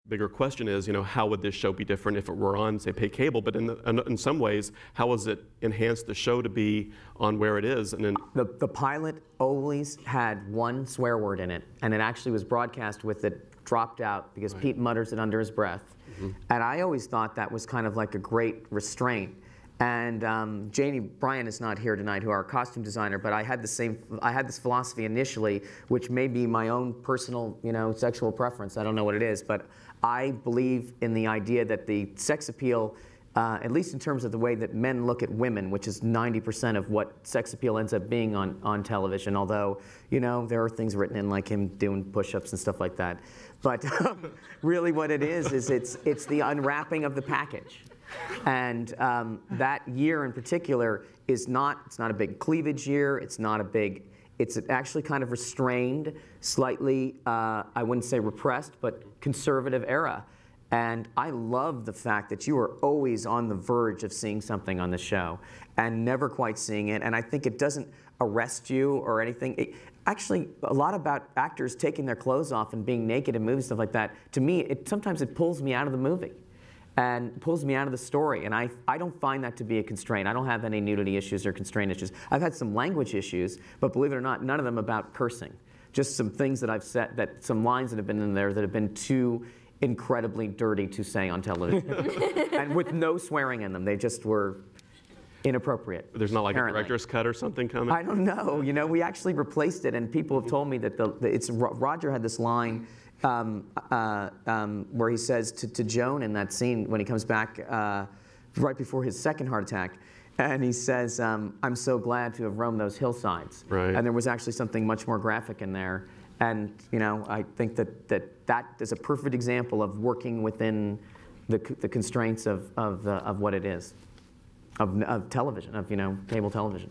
bigger question is, how would this show be different if it were on, say, pay cable? But in some ways, how has it enhanced the show to be on where it is? And then the pilot always had one swear word in it, and it actually was broadcast with it dropped out because Pete mutters it under his breath. And I always thought that was kind of like a great restraint. And Janie Bryan is not here tonight, who are our costume designer, but I had this philosophy initially, which may be my own personal, sexual preference. I don't know what it is, but I believe in the idea that the sex appeal, at least in terms of the way that men look at women, which is 90% of what sex appeal ends up being on television, although, there are things written in like him doing push-ups and stuff like that. But really what it is it's the unwrapping of the package. And that year in particular it's not a big cleavage year, it's actually kind of restrained, slightly, I wouldn't say repressed, but conservative era. And I love the fact that you are always on the verge of seeing something on the show and never quite seeing it. And I think it doesn't arrest you or anything. Actually, a lot about actors taking their clothes off and being naked in movies, stuff like that, to me, sometimes it pulls me out of the movie and pulls me out of the story. And I don't find that to be a constraint. I don't have any nudity issues or constraint issues. I've had some language issues, but believe it or not, none of them about cursing. Just some things that I've said, some lines that have been in there that have been too incredibly dirty to say on television. And with no swearing in them. They just were inappropriate. There's not like apparently. A director's cut or something coming? I don't know. We actually replaced it, and people have told me that Roger had this line where he says to Joan in that scene when he comes back right before his second heart attack, and he says, I'm so glad to have roamed those hillsides. Right. And there was actually something much more graphic in there. And I think that is a perfect example of working within the constraints of what it is, of television, of cable television.